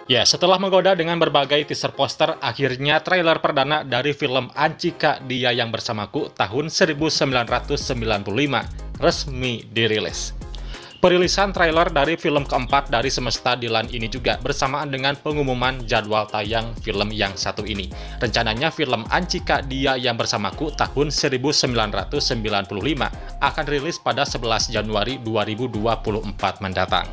Ya, setelah menggoda dengan berbagai teaser poster, akhirnya trailer perdana dari film Ancika Dia Yang Bersamaku tahun 1995 resmi dirilis. Perilisan trailer dari film keempat dari Semesta Dilan ini juga bersamaan dengan pengumuman jadwal tayang film yang satu ini. Rencananya film Ancika Dia Yang Bersamaku tahun 1995 akan rilis pada 11 Januari 2024 mendatang.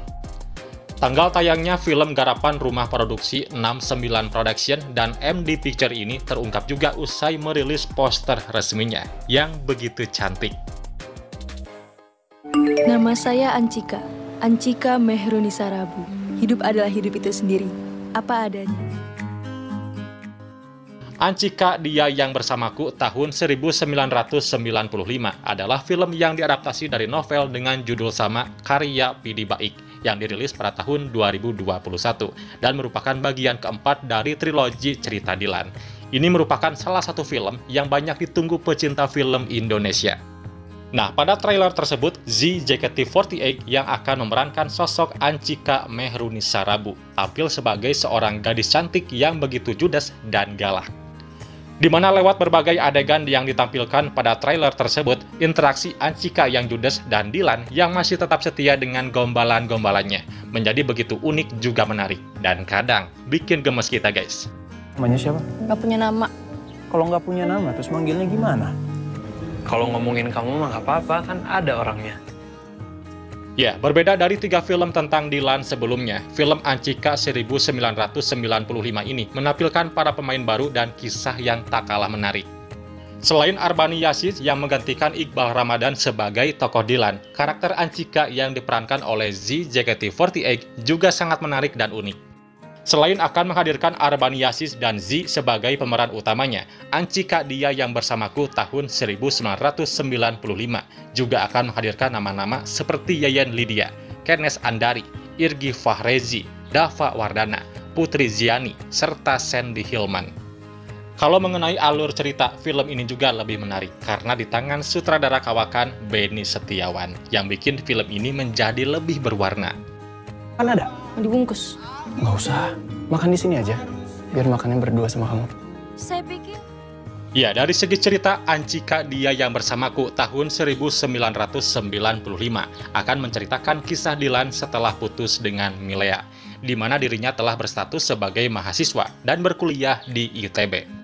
Tanggal tayangnya film garapan rumah produksi 69 Production dan MD Picture ini terungkap juga usai merilis poster resminya yang begitu cantik. Nama saya Ancika, Ancika Mehrunisa Rabu. Hidup adalah hidup itu sendiri, apa adanya. Ancika Dia Yang Bersamaku tahun 1995 adalah film yang diadaptasi dari novel dengan judul sama karya Pidi Baik yang dirilis pada tahun 2021 dan merupakan bagian keempat dari trilogi cerita Dilan. Ini merupakan salah satu film yang banyak ditunggu pecinta film Indonesia. Nah, pada trailer tersebut, Z JKT48 yang akan memerankan sosok Ancika Mehrunisa Rabu tampil sebagai seorang gadis cantik yang begitu judes dan galak. Di mana lewat berbagai adegan yang ditampilkan pada trailer tersebut, interaksi Ancika yang judes dan Dilan yang masih tetap setia dengan gombalan-gombalannya menjadi begitu unik juga menarik, dan kadang bikin gemes kita, guys. Namanya siapa? Gak punya nama. Kalau nggak punya nama, terus manggilnya gimana? Kalau ngomongin kamu mah nggak apa-apa, kan ada orangnya. Ya, berbeda dari 3 film tentang Dilan sebelumnya, film Ancika 1995 ini menampilkan para pemain baru dan kisah yang tak kalah menarik. Selain Arbani Yasis yang menggantikan Iqbal Ramadan sebagai tokoh Dilan, karakter Ancika yang diperankan oleh Z JKT48 juga sangat menarik dan unik. Selain akan menghadirkan Arbani Yasis dan Z sebagai pemeran utamanya, Ancika Dia Yang Bersamaku tahun 1995 juga akan menghadirkan nama-nama seperti Yayan Lydia, Kenes Andari, Irgi Fahrezi, Dava Wardana, Putri Ziani, serta Sandy Hilman. Kalau mengenai alur cerita, film ini juga lebih menarik karena di tangan sutradara kawakan Benny Setiawan yang bikin film ini menjadi lebih berwarna. Kan ada? Dibungkus. Nggak usah, makan di sini aja. Biar makannya berdua sama kamu. Saya pikir... Ya, dari segi cerita, Ancika Dia Yang Bersamaku tahun 1995 akan menceritakan kisah Dilan setelah putus dengan Milea, di mana dirinya telah berstatus sebagai mahasiswa dan berkuliah di ITB.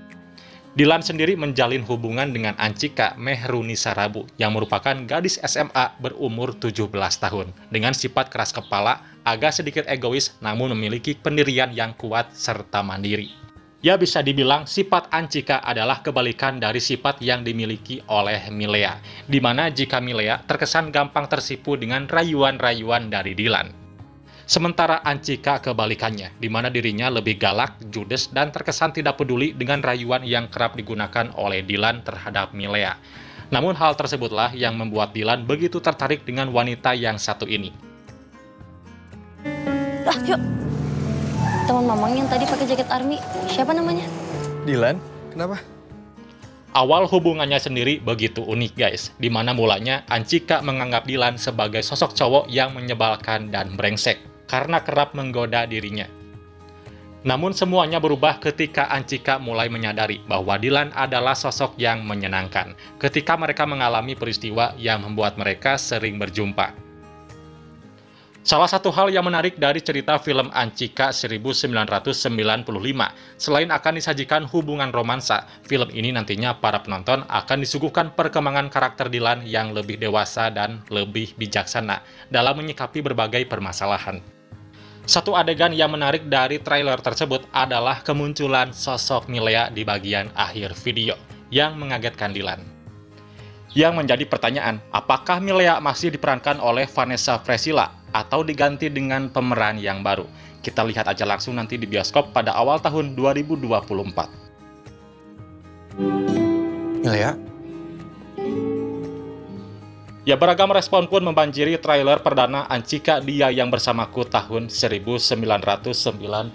Dilan sendiri menjalin hubungan dengan Ancika Mehrunisa Rabu yang merupakan gadis SMA berumur 17 tahun dengan sifat keras kepala, agak sedikit egois namun memiliki pendirian yang kuat serta mandiri. Ya, bisa dibilang sifat Ancika adalah kebalikan dari sifat yang dimiliki oleh Milea, di mana jika Milea terkesan gampang tersipu dengan rayuan-rayuan dari Dilan. Sementara Ancika kebalikannya, di mana dirinya lebih galak, judes, dan terkesan tidak peduli dengan rayuan yang kerap digunakan oleh Dilan terhadap Milea. Namun hal tersebutlah yang membuat Dilan begitu tertarik dengan wanita yang satu ini. Ah, yuk. Teman mamang yang tadi pakai jaket army, siapa namanya? Dilan, kenapa? Awal hubungannya sendiri begitu unik, guys, di mana mulanya Ancika menganggap Dilan sebagai sosok cowok yang menyebalkan dan brengsek karena kerap menggoda dirinya. Namun semuanya berubah ketika Ancika mulai menyadari bahwa Dilan adalah sosok yang menyenangkan ketika mereka mengalami peristiwa yang membuat mereka sering berjumpa. Salah satu hal yang menarik dari cerita film Ancika 1995, selain akan disajikan hubungan romansa, film ini nantinya para penonton akan disuguhkan perkembangan karakter Dilan yang lebih dewasa dan lebih bijaksana dalam menyikapi berbagai permasalahan. Satu adegan yang menarik dari trailer tersebut adalah kemunculan sosok Milea di bagian akhir video yang mengagetkan Dilan. Yang menjadi pertanyaan, apakah Milea masih diperankan oleh Vanessa Fresila atau diganti dengan pemeran yang baru? Kita lihat aja langsung nanti di bioskop pada awal tahun 2024. Milea? Ya, beragam respon pun membanjiri trailer perdana Ancika Dia Yang Bersamaku tahun 1995,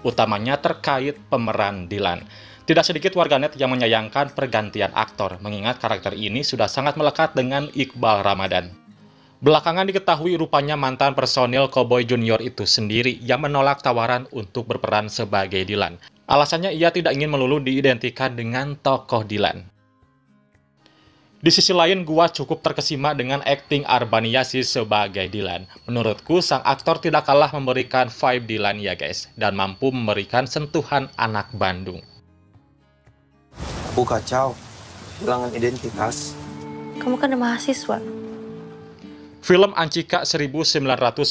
utamanya terkait pemeran Dilan. Tidak sedikit warganet yang menyayangkan pergantian aktor, mengingat karakter ini sudah sangat melekat dengan Iqbal Ramadan. Belakangan diketahui rupanya mantan personil Cowboy Junior itu sendiri yang menolak tawaran untuk berperan sebagai Dylan. Alasannya ia tidak ingin melulu diidentikan dengan tokoh Dylan. Di sisi lain, gua cukup terkesima dengan akting Arbaniasi sebagai Dylan. Menurutku, sang aktor tidak kalah memberikan vibe Dylan ya guys, dan mampu memberikan sentuhan anak Bandung. Aku kacau, kehilangan identitas. Kamu kan mahasiswa. Film Ancika 1995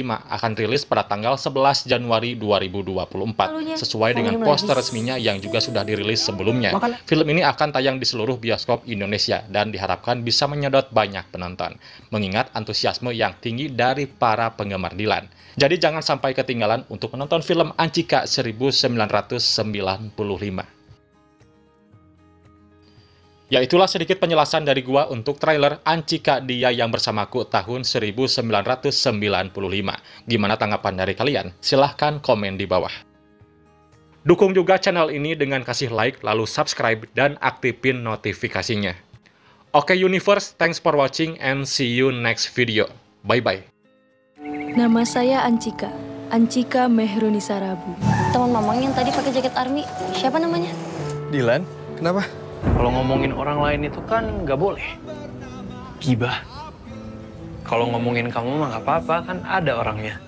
akan rilis pada tanggal 11 Januari 2024, sesuai dengan poster resminya yang juga sudah dirilis sebelumnya. Film ini akan tayang di seluruh bioskop Indonesia dan diharapkan bisa menyedot banyak penonton, mengingat antusiasme yang tinggi dari para penggemar Dylan. Jadi jangan sampai ketinggalan untuk menonton film Ancika 1995. Ya itulah sedikit penjelasan dari gua untuk trailer Ancika Dia Yang Bersamaku tahun 1995. Gimana tanggapan dari kalian? Silahkan komen di bawah. Dukung juga channel ini dengan kasih like, lalu subscribe, dan aktifin notifikasinya. Oke Universe, thanks for watching and see you next video. Bye-bye. Nama saya Ancika. Ancika Mehrunisa Rabu. Teman mamang yang tadi pakai jaket army, siapa namanya? Dilan, kenapa? Kalau ngomongin orang lain itu kan nggak boleh. Gibah. Kalau ngomongin kamu mah nggak apa-apa, kan ada orangnya.